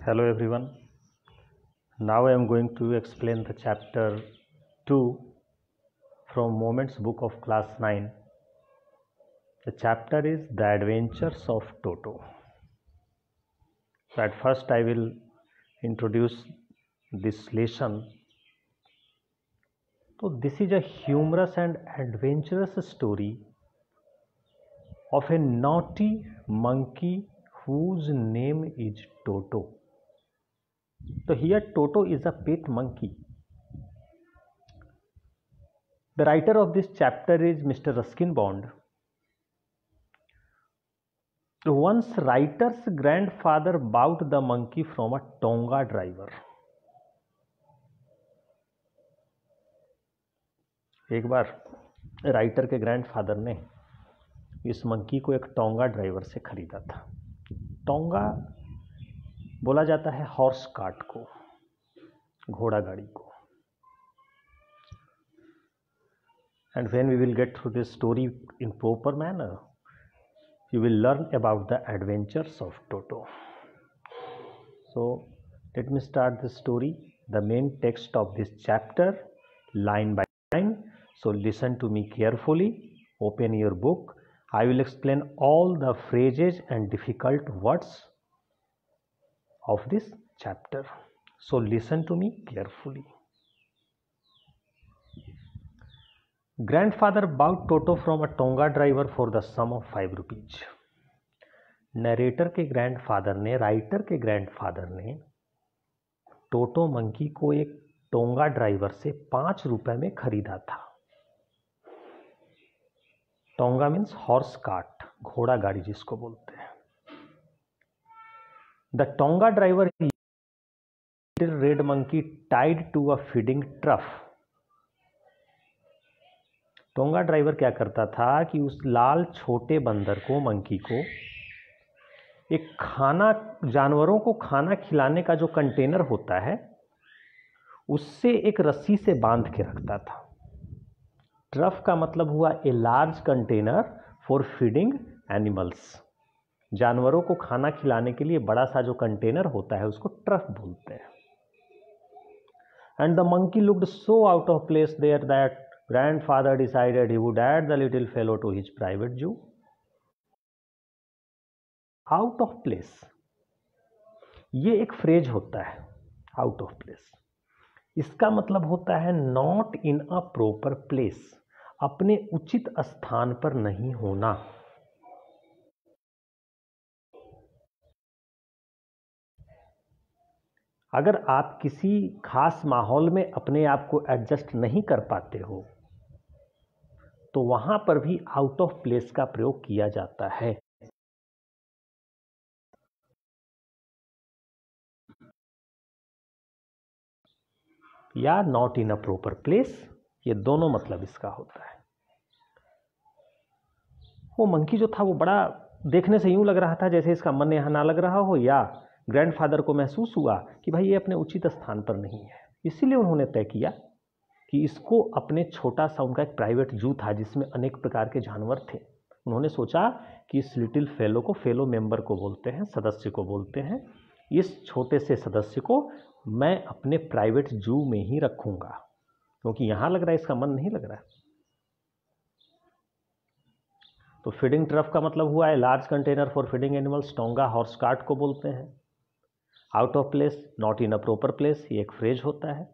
Hello everyone. Now I am going to explain the chapter 2 from Moments book of class 9. The chapter is The Adventures of Toto. So at first I will introduce this lesson. So this is a humorous and adventurous story of a naughty monkey whose name is Toto. So here Toto is a pet monkey. The writer of this chapter is Mr. Ruskin Bond. Once writer's grandfather bought the monkey from a Tonga driver. एक बार writer के grandfather ने इस monkey को एक tonga driver से खरीदा था। टोंगा बोला जाता है हॉर्स कार्ट को, घोड़ा गाड़ी को। And when we will get through this story in proper manner, you will learn about the adventures of Toto. So let me start the story, the main text of this chapter, line by line. So listen to me carefully, open your book. I will explain all the phrases and difficult words of this chapter. So listen to me carefully. Grandfather bought Toto from a Tonga driver for the sum of 5 rupees. Narrator के grandfather ने, writer के grandfather ने टोटो monkey को एक tonga driver से 5 रुपए में खरीदा था। टोंगा मीन्स हॉर्स कार्ट, घोड़ा गाड़ी जिसको बोलते हैं। The tonga driver red monkey tied to a feeding trough. Tonga driver क्या करता था कि उस लाल छोटे बंदर को, मंकी को, एक खाना, जानवरों को खाना खिलाने का जो कंटेनर होता है उससे एक रस्सी से बांध के रखता था। ट्रफ का मतलब हुआ a large container for feeding animals. जानवरों को खाना खिलाने के लिए बड़ा सा जो कंटेनर होता है उसको ट्रफ बोलते हैं। And the monkey looked so out of place there that grandfather decided he would add the little fellow to his private zoo. Out of place, ये एक फ्रेज होता है, आउट ऑफ प्लेस। इसका मतलब होता है not in a proper place, अपने उचित स्थान पर नहीं होना। अगर आप किसी खास माहौल में अपने आप को एडजस्ट नहीं कर पाते हो तो वहां पर भी आउट ऑफ प्लेस का प्रयोग किया जाता है। या not in a proper place, ये दोनों मतलब इसका होता है। वो मंकी जो था वो बड़ा देखने से यूं लग रहा था जैसे इसका मन यहां ना लग रहा हो, या ग्रैंडफादर को महसूस हुआ कि भाई ये अपने उचित स्थान पर नहीं है। इसीलिए उन्होंने तय किया कि इसको अपने छोटा सा, उनका एक प्राइवेट जू था जिसमें अनेक प्रकार के जानवर थे। उन्होंने सोचा कि इस लिटिल फेलो को, फेलो मेंबर को बोलते हैं, सदस्य को बोलते हैं, इस छोटे से सदस्य को मैं अपने प्राइवेट जू में ही रखूंगा, क्योंकि यहां लग रहा है इसका मन नहीं लग रहा है। तो फीडिंग ट्रफ का मतलब हुआ है large container for feeding animals. Tonga horse cart को बोलते हैं। Out of place, not in a proper place, ये एक फ्रेज होता है।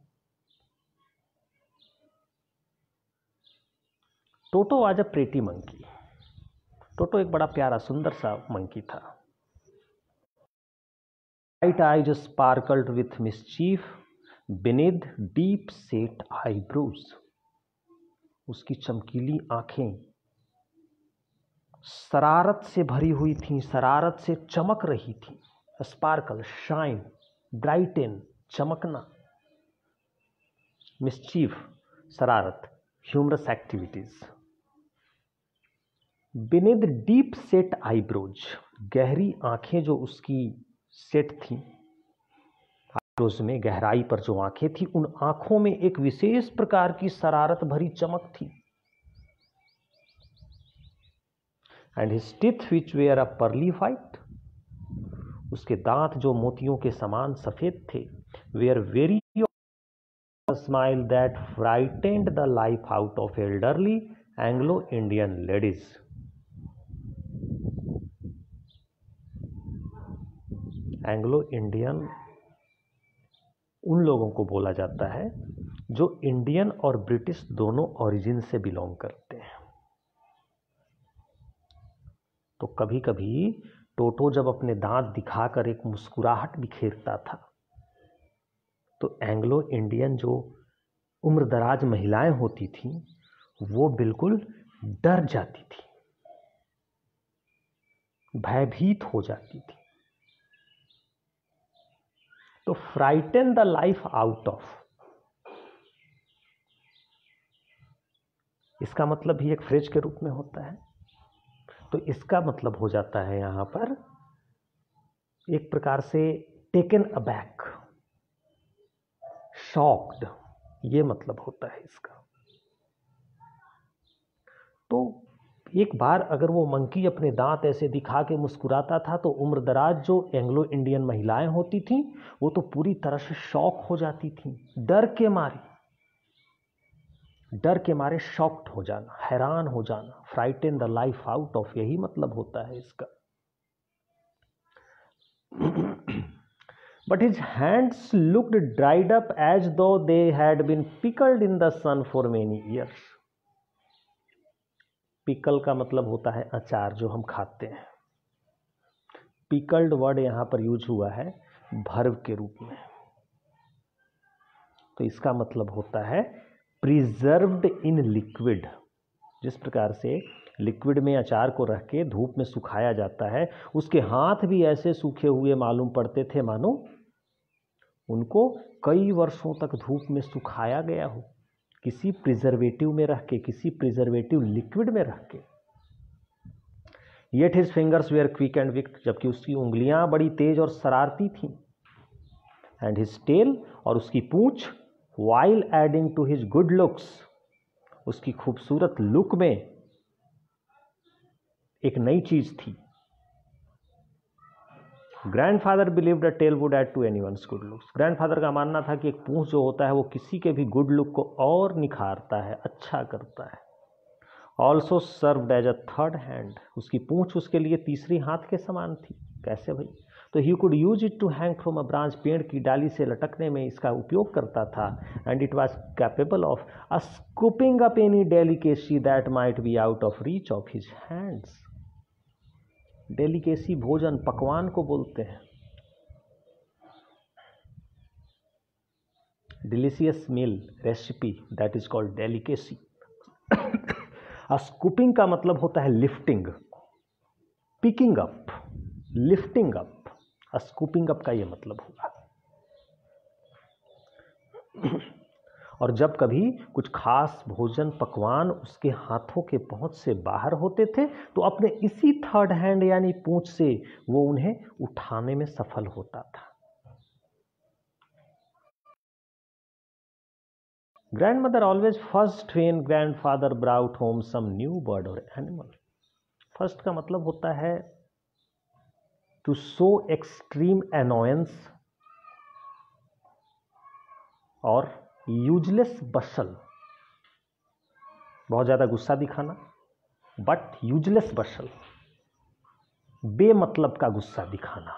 Toto was a pretty monkey. Toto एक बड़ा प्यारा सुंदर सा मंकी था। Bright eyes sparkled with mischief beneath deep set eyebrows. उसकी चमकीली आंखें शरारत से भरी हुई थीं, शरारत से चमक रही थीं। स्पार्कल, शाइन, ब्राइटन, चमकना। मिस्चीफ, शरारत, humorous activities. beneath deep set eyebrows, गहरी आंखें जो उसकी सेट थी, आईब्रोज में गहराई पर जो आंखें थी, उन आंखों में एक विशेष प्रकार की शरारत भरी चमक थी। And his teeth which were a pearly white, उसके दांत जो मोतियों के समान सफेद थे, were very smile that frightened the life out of elderly Anglo Indian ladies. Anglo Indian उन लोगों को बोला जाता है जो इंडियन और ब्रिटिश दोनों ओरिजिन से बिलोंग करते हैं। तो कभी कभी टोटो जब अपने दांत दिखाकर एक मुस्कुराहट बिखेरता था, तो एंग्लो इंडियन जो उम्रदराज महिलाएं होती थीं, वो बिल्कुल डर जाती थी, भयभीत हो जाती थी। तो frighten the life out of, इसका मतलब भी एक फ्रेज के रूप में होता है। तो इसका मतलब हो जाता है यहां पर एक प्रकार से टेकन अबैक, शॉक्ड, ये मतलब होता है इसका। तो एक बार अगर वो मंकी अपने दांत ऐसे दिखा के मुस्कुराता था, तो उम्रदराज जो एंग्लो इंडियन महिलाएं होती थीं, वो तो पूरी तरह से शॉक हो जाती थीं, डर के मारे शॉक्ड हो जाना, हैरान हो जाना, frighten the life out of, यही मतलब होता है इसका। But his hands looked dried up as though they had been pickled in the sun for many years. Pickle का मतलब होता है अचार जो हम खाते हैं। पिकल्ड वर्ड यहां पर यूज हुआ है भर्व के रूप में। तो इसका मतलब होता है प्रिजर्व्ड इन लिक्विड। जिस प्रकार से लिक्विड में अचार को रख के धूप में सुखाया जाता है, उसके हाथ भी ऐसे सूखे हुए मालूम पड़ते थे मानो उनको कई वर्षों तक धूप में सुखाया गया हो, किसी प्रिजर्वेटिव में रख के, किसी प्रिजर्वेटिव लिक्विड में रख के। Yet his fingers were quick and wicked, जबकि उसकी उंगलियां बड़ी तेज और शरारती थीं। एंड हिज टेल, और उसकी पूंछ, while adding to his good looks, उसकी खूबसूरत लुक में एक नई चीज थी। Grandfather believed a tail would add to anyone's good looks. Grandfather का मानना था कि एक पूंछ जो होता है वो किसी के भी गुड लुक को और निखारता है, अच्छा करता है। Also served as a third hand, उसकी पूंछ उसके लिए तीसरी हाथ के समान थी। कैसे भाई? तो he could use it to hang from a branch, पेड़ की डाली से लटकने में इसका उपयोग करता था। And it was capable of a scooping up any delicacy that might be out of reach of his hands. Delicacy भोजन, पकवान को बोलते हैं। Delicious meal, recipe, that is called delicacy. Scooping का मतलब होता है lifting, picking up, lifting up. Scooping up का यह मतलब हुआ। और जब कभी कुछ खास भोजन, पकवान उसके हाथों के पहुंच से बाहर होते थे, तो अपने इसी थर्ड हैंड यानी पूंछ से वो उन्हें उठाने में सफल होता था। Grandmother always fussed when grandfather brought home some new bird और एनिमल। फर्स्ट का मतलब होता है टू शो एक्सट्रीम अनोयंस और यूजलेस बशल, बहुत ज्यादा गुस्सा दिखाना, बट यूजलेस बशल, बेमतलब का गुस्सा दिखाना।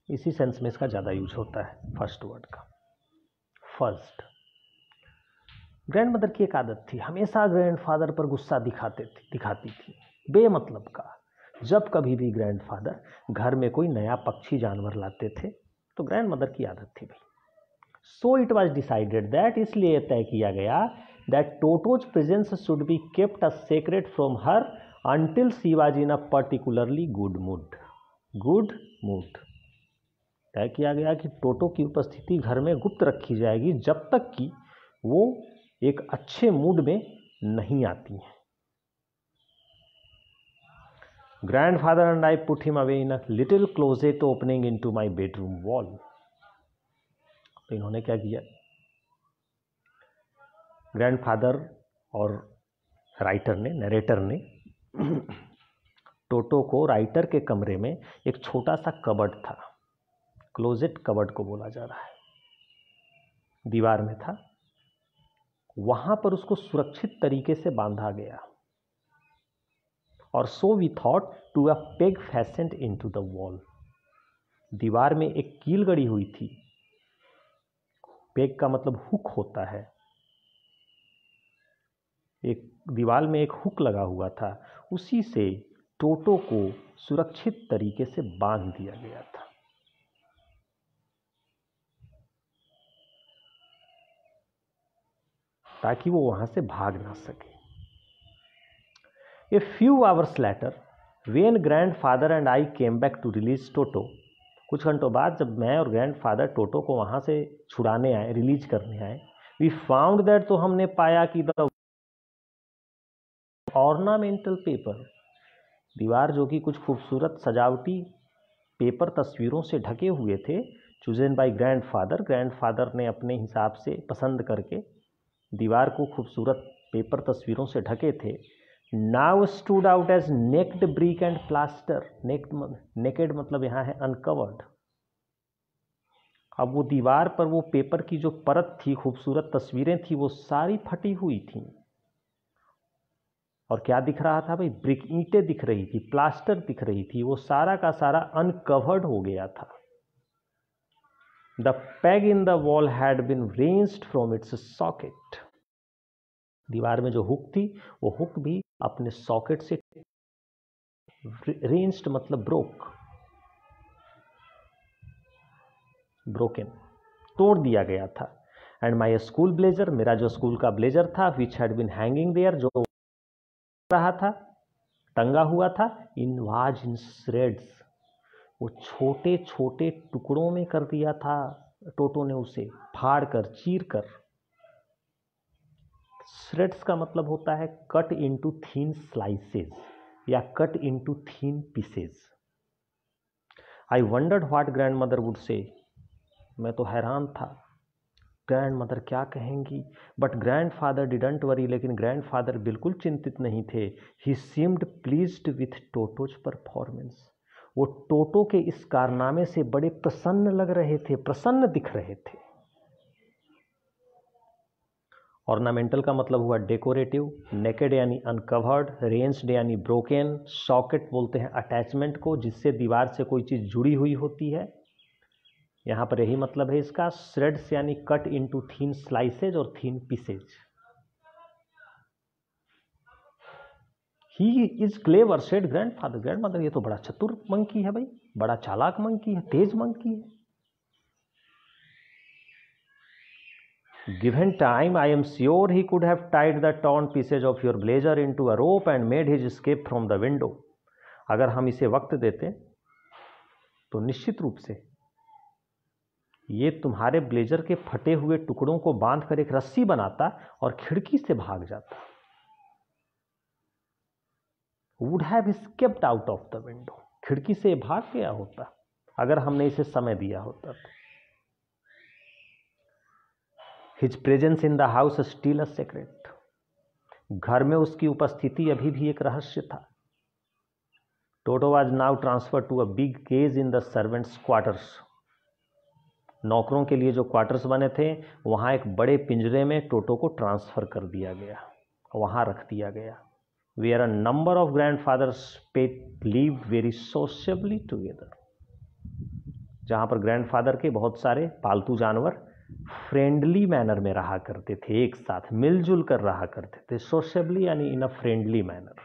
इसी सेंस में इसका ज्यादा यूज होता है फर्स्ट वर्ड का। फर्स्ट, ग्रैंडमदर की एक आदत थी, हमेशा ग्रैंडफादर पर गुस्सा दिखाती थी, बेमतलब का। जब कभी भी ग्रैंडफादर घर में कोई नया पक्षी जानवर लाते थे, तो ग्रैंडमदर की आदत थी भाई। So it was decided that, इसलिए तय किया गया that टोटोज presence should be kept a secret from her until she was in a particularly good mood. Good mood तय किया गया कि टोटो की उपस्थिति घर में गुप्त रखी जाएगी जब तक कि वो एक अच्छे मूड में नहीं आती हैं। Grandfather and I put him away in a little closet opening into my bedroom wall. तो इन्होंने क्या किया, ग्रैंडफादर और राइटर ने, नरेटर ने टोटो को राइटर के कमरे में एक छोटा सा कबर्ड था, क्लोजेट कबर्ड को बोला जा रहा है, दीवार में था, वहां पर उसको सुरक्षित तरीके से बांधा गया। और so we thought to a peg fastened into the wall, दीवार में एक कील गड़ी हुई थी। पेग का मतलब हुक होता है, एक दीवार में एक हुक लगा हुआ था, उसी से टोटो को सुरक्षित तरीके से बांध दिया गया था। ताकि वो वहां से भाग ना सके। A few hours later, when grandfather and I came back to release Toto, कुछ घंटों बाद जब मैं और ग्रैंडफादर टोटो को वहां से छुड़ाने आए, रिलीज करने आए, we found that, तो हमने पाया कि the ornamental paper, दीवार जो कि कुछ खूबसूरत सजावटी पेपर तस्वीरों से ढके हुए थे, chosen by grandfather, ग्रैंडफादर ने अपने हिसाब से पसंद करके दीवार को खूबसूरत पेपर तस्वीरों से ढके थे, now stood out as naked brick and plaster. Naked मतलब यहाँ है अनकवर्ड। अब वो दीवार पर वो पेपर की जो परत थी, खूबसूरत तस्वीरें थी, वो सारी फटी हुई थी। और क्या दिख रहा था भाई? ब्रिक, ईंटें दिख रही थी, प्लास्टर दिख रही थी, वो सारा का सारा अनकवर्ड हो गया था। The peg in the wall had been wrenched from its socket, दीवार में जो हुक थी वो हुक भी अपने सॉकेट से, रेंज्ड मतलब ब्रोकन, तोड़ दिया गया था। एंड माई स्कूल ब्लेजर, मेरा जो स्कूल का ब्लेजर था, which had been hanging there, जो रहा था, टंगा हुआ था, इन वाज इन श्रेड्स, वो छोटे छोटे टुकड़ों में कर दिया था टोटो ने, उसे फाड़ कर, चीर कर। श्रेड्स का मतलब होता है कट इनटू थीन स्लाइसेस या cut into thin pieces. I wondered what grandmother would say, मैं तो हैरान था ग्रैंड मदर क्या कहेंगी। But grandfather didn't worry, लेकिन ग्रैंड फादर बिल्कुल चिंतित नहीं थे। He seemed pleased with Toto's performance, वो टोटो के इस कारनामे से बड़े प्रसन्न लग रहे थे, प्रसन्न दिख रहे थे। ऑर्नामेंटल का मतलब हुआ डेकोरेटिव, नेकेड यानी अनकवर्ड, रेंज्ड यानी ब्रोकन, सॉकेट बोलते हैं अटैचमेंट को जिससे दीवार से कोई चीज़ जुड़ी हुई होती है, यहाँ पर यही मतलब है इसका। श्रेड्स यानी कट इनटू थीन स्लाइसेज और thin pieces. He is clever said grandfather, grandmother ये तो बड़ा चतुर मंकी है भाई, बड़ा चालाक मंकी है, तेज मंकी है। Given time, I am sure he could have tied the torn pieces of your blazer into a rope and made his escape from the window. अगर हम इसे वक्त देते तो निश्चित रूप से ये तुम्हारे ब्लेजर के फटे हुए टुकड़ों को बांधकर एक रस्सी बनाता और खिड़की से भाग जाता। Would have escaped out of the window, खिड़की से भाग गया होता अगर हमने इसे समय दिया होता। His presence in the house still a secret, घर में उसकी उपस्थिति अभी भी एक रहस्य था। Toto was now transferred to a big cage in the servants' quarters. नौकरों के लिए जो क्वार्टर्स बने थे वहाँ एक बड़े पिंजरे में टोटो को ट्रांसफ़र कर दिया गया, वहाँ रख दिया गया। Where a number of grandfathers lived very sociably together, जहाँ पर ग्रैंडफादर के बहुत सारे पालतू जानवर फ्रेंडली मैनर में रहा करते थे, एक साथ मिलजुल कर रहा करते थे। सोशेबली यानी in a friendly manner.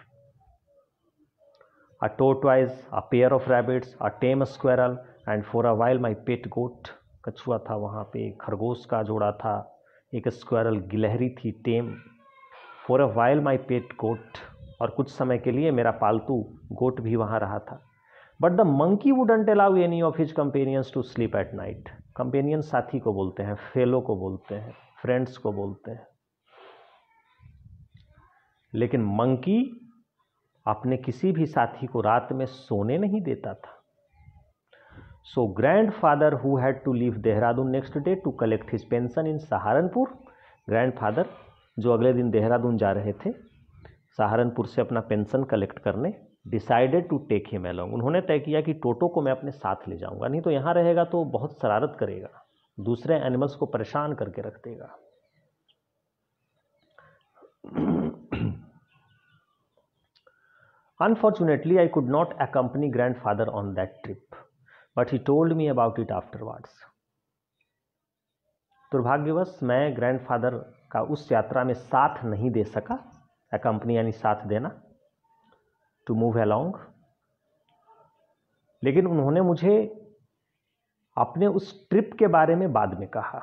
A tortoise, a pair of rabbits, a tame squirrel and for a while my pet goat, कछुआ था वहाँ पे, खरगोश का जोड़ा था, एक स्क्वेरल गिलहरी थी टेम, for a while my pet गोट, और कुछ समय के लिए मेरा पालतू गोट भी वहाँ रहा था। But the monkey wouldn't allow any of his companions to sleep at night. Companion साथी को बोलते हैं, फेलो को बोलते हैं, फ्रेंड्स को बोलते हैं। लेकिन मंकी अपने किसी भी साथी को रात में सोने नहीं देता था। So grandfather who had to leave Dehradun next day to collect his pension in Saharanpur, grandfather जो अगले दिन देहरादून जा रहे थे सहारनपुर से अपना पेंशन कलेक्ट करने, decided to take him along, उन्होंने तय किया कि टोटो को मैं अपने साथ ले जाऊंगा, नहीं तो यहाँ रहेगा तो बहुत शरारत करेगा, दूसरे एनिमल्स को परेशान करके रख देगा। Unfortunately, I could not accompany grandfather on that trip, but he told me about it afterwards. दुर्भाग्यवश मैं ग्रैंडफादर का उस यात्रा में साथ नहीं दे सका, अकम्पनी यानी साथ देना, टू मूव अलोंग, लेकिन उन्होंने मुझे अपने उस ट्रिप के बारे में बाद में कहा।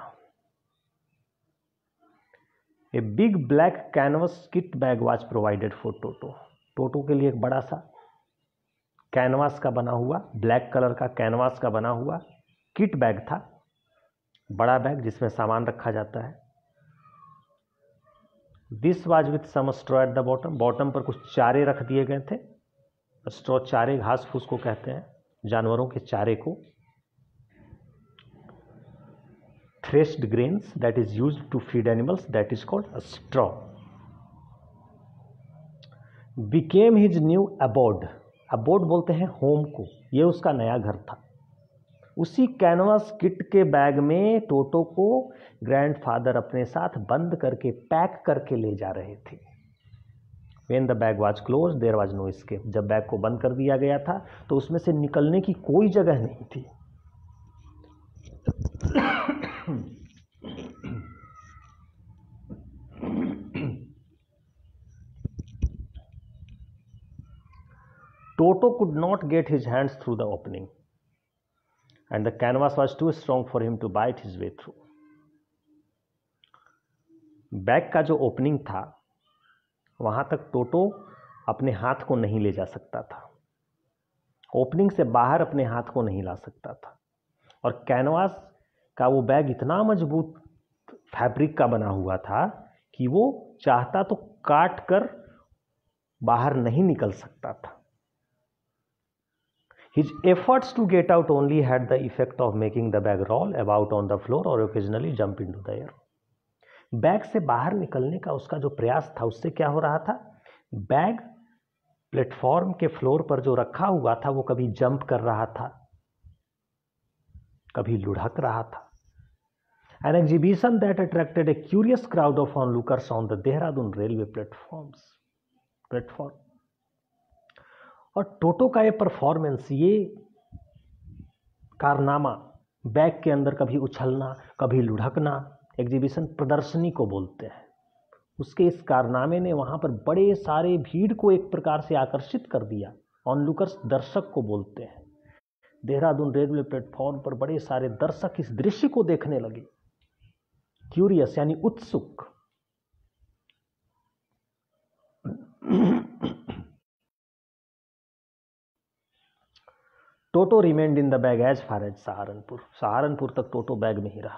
A big black canvas kit bag was provided for Toto, Toto के लिए एक बड़ा सा कैनवास का बना हुआ, ब्लैक कलर का कैनवास का बना हुआ किट बैग था, बड़ा बैग जिसमें सामान रखा जाता है। This was with some straw at the bottom, bottom पर कुछ चारे रख दिए गए थे। स्ट्रॉ चारे घास फूस को कहते हैं, जानवरों के चारे को। Threshed grains that is used to feed animals, that is called straw. Became his new abode, abode बोलते हैं होम को, ये उसका नया घर था। उसी कैनवास किट के बैग में टोटो को ग्रैंडफादर अपने साथ बंद करके पैक करके ले जा रहे थे। When the bag was closed, there was no escape. जब बैग को बंद कर दिया गया था तो उसमें से निकलने की कोई जगह नहीं थी। Toto could not get his hands through the opening, and the canvas was too strong for him to bite his way through. Bag का जो ओपनिंग था वहां तक टोटो अपने हाथ को नहीं ले जा सकता था, ओपनिंग से बाहर अपने हाथ को नहीं ला सकता था, और कैनवास का वो बैग इतना मजबूत फैब्रिक का बना हुआ था कि वो चाहता तो काट कर बाहर नहीं निकल सकता था। His efforts to get out only had the effect of making the bag roll about on the floor or occasionally jump into the air. Bag से बाहर निकलने का उसका जो प्रयास था उससे क्या हो रहा था, बैग प्लेटफॉर्म के फ्लोर पर जो रखा हुआ था वो कभी जंप कर रहा था, कभी लुढ़क रहा था। An exhibition that attracted a curious crowd of onlookers on the Dehradun railway platform. और टोटो का ये परफॉर्मेंस, ये कारनामा, बैग के अंदर कभी उछलना कभी लुढ़कना, एग्जीबिशन प्रदर्शनी को बोलते हैं। उसके इस कारनामे ने वहाँ पर बड़े सारे भीड़ को एक प्रकार से आकर्षित कर दिया। ऑनलुकर्स दर्शक को बोलते हैं। देहरादून रेलवे प्लेटफॉर्म पर बड़े सारे दर्शक इस दृश्य को देखने लगे। क्यूरियस यानी उत्सुक। Toto remained in the bag as far as Saharanpur, Saharanpur तक टोटो बैग में ही रहा।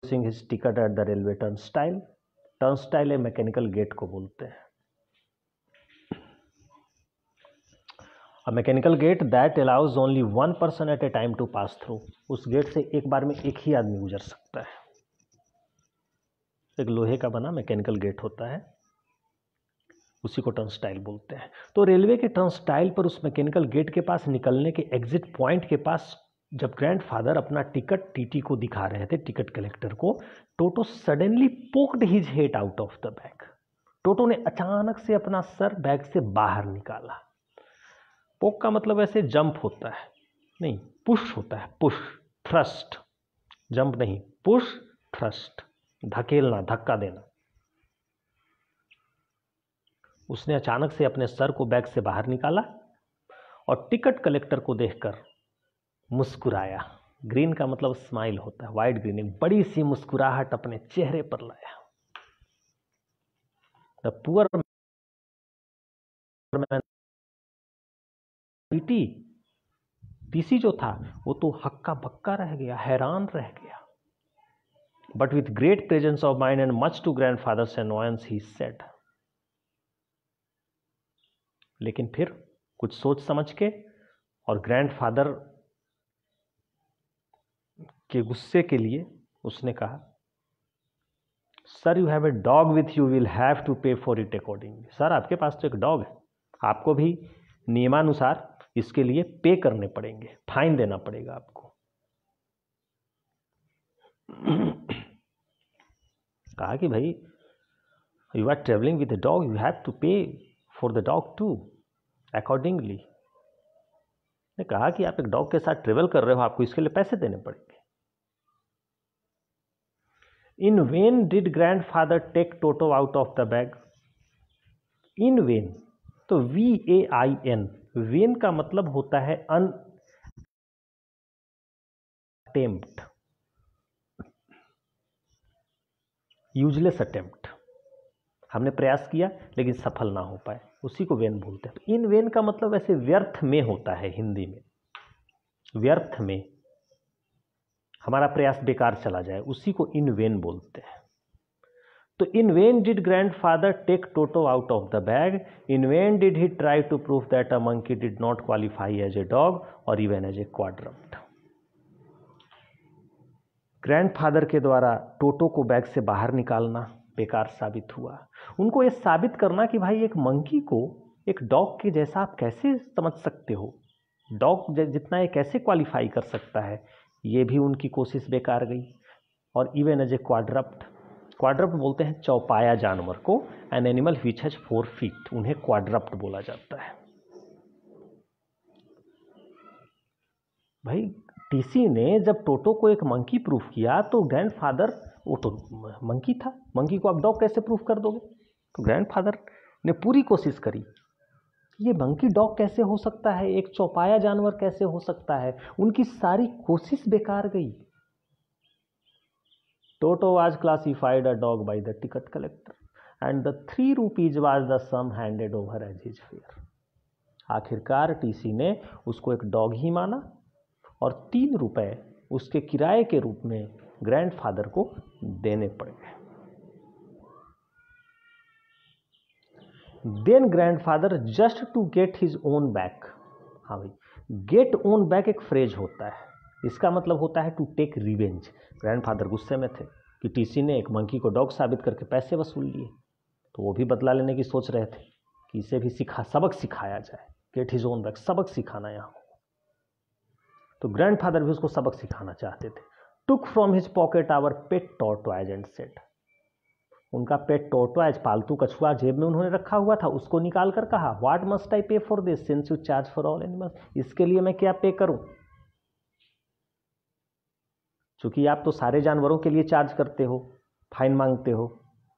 Using his ticket at the railway turnstile, turnstile a mechanical gate को बोलते हैं। A mechanical gate that allows only one person at a time to pass through, उस gate से एक बार में एक ही आदमी गुजर सकता है। एक लोहे का बना मैकेनिकल गेट होता है, उसी को टर्नस्टाइल बोलते हैं। तो रेलवे के टर्नस्टाइल पर उस मैकेनिकल गेट के पास निकलने के एग्जिट पॉइंट के पास जब ग्रैंडफादर अपना टिकट टीटी को दिखा रहे थे, टिकट कलेक्टर को, Toto suddenly poked his head out of the bag. Toto ने अचानक से अपना सर बैग से बाहर निकाला। पोक का मतलब ऐसे जंप होता है नहीं, पुश होता है, पुश थ्रस्ट, जंप नहीं, पुश थ्रस्ट, धकेलना, धक्का देना। उसने अचानक से अपने सर को बैग से बाहर निकाला और टिकट कलेक्टर को देखकर मुस्कुराया। ग्रीन का मतलब स्माइल होता है, वाइड ग्रीन, एक बड़ी सी मुस्कुराहट अपने चेहरे पर लाया। द पुअर मैन, टीसी जो था वो तो हक्का बक्का रह गया, हैरान रह गया। But with great presence of mind and much to grandfather's annoyance he said, लेकिन फिर कुछ सोच समझ के और ग्रैंडफादर के गुस्से के लिए उसने कहा, sir you have a dog with you, will have to pay for it accordingly. Sir आपके पास तो एक डॉग है, आपको भी नियमानुसार इसके लिए पे करने पड़ेंगे, फाइन देना पड़ेगा आपको। कहा कि भाई you are travelling with a dog, you have to pay for the dog too accordingly. ने कहा कि आप एक डॉग के साथ ट्रेवल कर रहे हो, आपको इसके लिए पैसे देने पड़ेंगे। In vain did grandfather take Toto out of the bag. In vain तो VAIN, वेन का मतलब होता है अनअटेम्प्ट, यूजलेस अटेम्प्ट। हमने प्रयास किया लेकिन सफल ना हो पाए, उसी को वेन बोलते हैं। इन वेन का मतलब ऐसे व्यर्थ में होता है, हिंदी में व्यर्थ में, हमारा प्रयास बेकार चला जाए, उसी को इन वेन बोलते हैं। तो in vain did grandfather take Toto out of the bag, in vain did he try to prove that a monkey did not qualify as a dog or even as a quadruped. Grandfather के द्वारा टोटो को bag से बाहर निकालना बेकार साबित हुआ। उनको ये साबित करना कि भाई एक मंकी को एक डॉग के जैसा आप कैसे समझ सकते हो, डॉग जितना ये कैसे क्वालिफाई कर सकता है, ये भी उनकी कोशिश बेकार गई। और इवन एज ए क्वाड्रप्ट, क्वाड्रप्ट बोलते हैं चौपाया जानवर को, an animal which has 4 feet, उन्हें क्वाड्रप्ट बोला जाता है। भाई टीसी ने जब टोटो को एक मंकी प्रूफ किया तो ग्रैंडफादर, वो तो मंकी था, मंकी को आप डॉग कैसे प्रूफ कर दोगे? तो ग्रैंडफादर ने पूरी कोशिश करी, ये मंकी डॉग कैसे हो सकता है, एक चौपाया जानवर कैसे हो सकता है। उनकी सारी कोशिश बेकार गई। Toto was classified a dog by the ticket collector and the 3 rupees was the sum handed over as his fare. आखिरकार टीसी ने उसको एक डॉग ही माना और 3 रुपए उसके किराए के रूप में ग्रैंडफादर को देने पड़ गए। Then grandfather just to get his own back. हाँ भाई, गेट ओन बैक एक फ्रेज होता है, इसका मतलब होता है टू टेक रिवेंज। ग्रैंडफादर गुस्से में थे कि टीसी ने एक मंकी को डॉग साबित करके पैसे वसूल लिए, तो वो भी बदला लेने की सोच रहे थे कि इसे भी सबक सिखाया जाए। गेट हिज ओन बैक, सबक सिखाना यहाँ। तो ग्रैंडफादर भी उसको सबक सिखाना चाहते थे। Took from his pocket our pet tortoise and said, उनका पेट टॉर्टोइज, पालतू कछुआ जेब में उन्होंने रखा हुआ था, उसको निकाल कर कहा, व्हाट मस्ट आई पे for this since you charge for all animals, इसके लिए मैं क्या पे करूं, क्योंकि आप तो सारे जानवरों के लिए चार्ज करते हो, फाइन मांगते हो,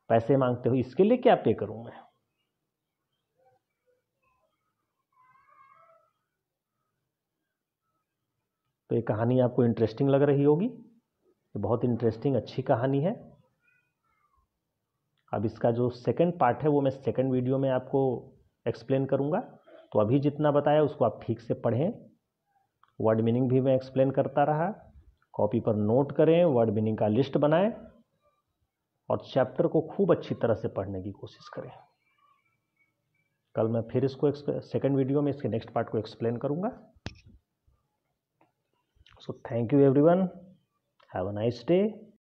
पैसे मांगते हो, इसके लिए क्या पे करूं मैं। तो ये कहानी आपको इंटरेस्टिंग लग रही होगी, ये बहुत इंटरेस्टिंग अच्छी कहानी है। अब इसका जो सेकंड पार्ट है वो मैं सेकंड वीडियो में आपको एक्सप्लेन करूंगा। तो अभी जितना बताया उसको आप ठीक से पढ़ें, वर्ड मीनिंग भी मैं एक्सप्लेन करता रहा, कॉपी पर नोट करें, वर्ड मीनिंग का लिस्ट बनाएं और चैप्टर को खूब अच्छी तरह से पढ़ने की कोशिश करें। कल मैं फिर इसको सेकंड वीडियो में इसके नेक्स्ट पार्ट को एक्सप्लेन करूंगा। So thank you everyone, have a nice day.